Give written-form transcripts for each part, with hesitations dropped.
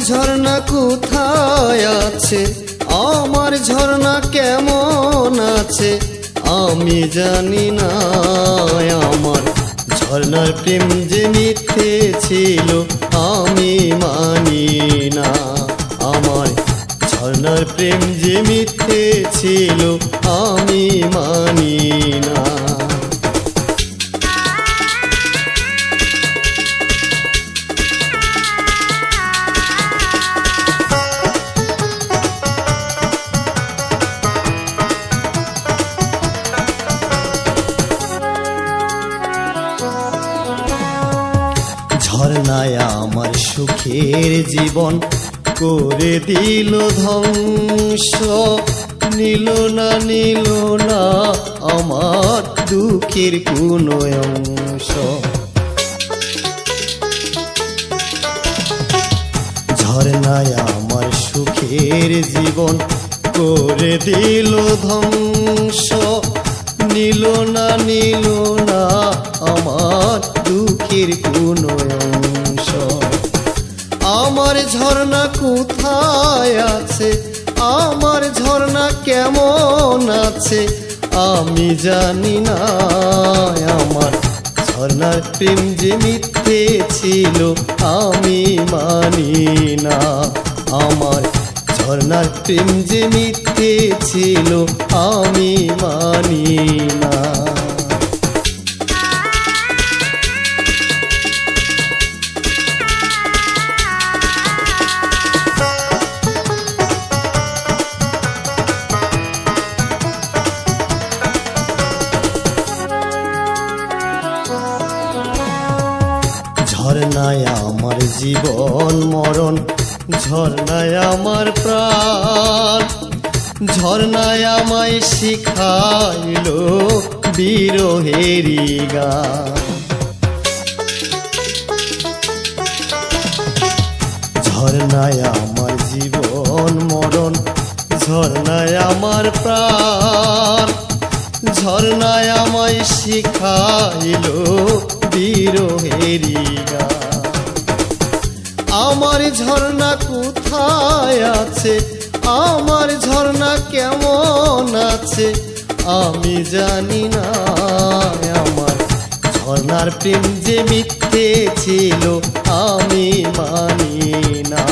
ঝর্ণা কোথায় আছে, আমার ঝর্ণা কেমন আছে আমি জানি না। আমার ঝর্ণার প্রেম যে মিথ্যে ছিল আমি মানি না। আমার ঝর্ণার প্রেম যে মিথ্যে ছিল আমি মানি না। ঝর্ণায় আমার সুখের জীবন করে দিল ধ্বংস, নিল না আমার দুঃখের কোনো অংশ। ঝর্ণায় আমার সুখের জীবন করে দিল ধ্বংস, নিল না আমার দুঃখের কোনো অংশ। আমার ঝর্ণা কোথায় আছে, আমার ঝর্ণা কেমন আছে আমি জানি না। আমার ঝর্ণার প্রেম যে মিথ্যে ছিল আমি মানি না। আমার ঝর্ণার প্রেম যে মিথ্যে ছিল আমি মানি না। ঝর্ণায় আমার জীবন মরণ, ঝর্ণায় আমার প্রাণ, ঝর্ণায় আমায় শিখাইল বিরহেরি গান। ঝর্ণায় আমার জীবন মরণ, ঝর্ণায় আমার প্রাণ, ঝর্ণায় আমায় শিখাইল বিরহেরি গান। আমার ঝর্ণা কোথায় আছে, আমার ঝর্ণা কেমন আছে আমি জানি না। আমার ঝর্ণার প্রেম যে মিথ্যে ছিল আমি মানি না।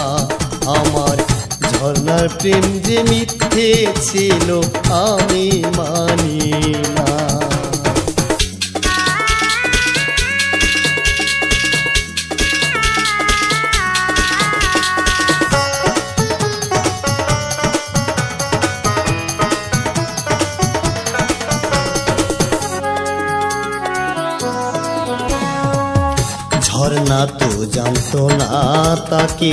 আমার ঝর্ণার প্রেম যে মিথ্যে ছিল আমি মানি না। ঝর্ণা তো জানতো না তাকে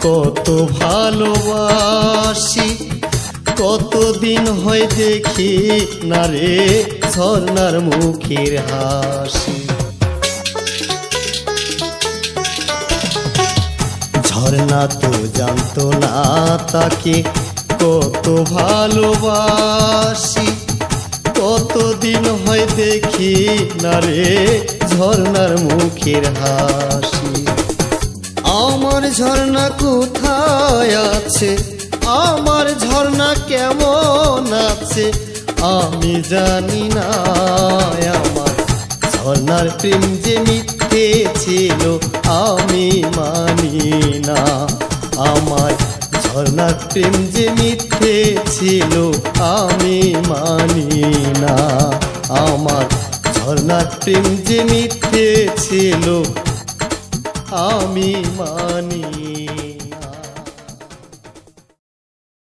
কত ভালোবাসি, কতদিন হয় দেখি না রে ঝর্ণার মুখের হাসি। ঝর্ণা তো জানতো না তাকে কত ভালোবাসি, কতদিন হয় দেখি না রে ঝর্ণার মুখের হাসি। আমার ঝর্ণা কোথায় আছে, আমার ঝর্ণা কেমন আছে আমি জানি না। আমার ঝর্ণার প্রেম যে মিথ্যে ছিল আমি মানি না। আমার ঝর্ণার প্রেম যে মিথ্যে ছিল আমি মানি না। আমার ঝর্ণার প্রেম যে মিথ্যে ছিল আমি মানি।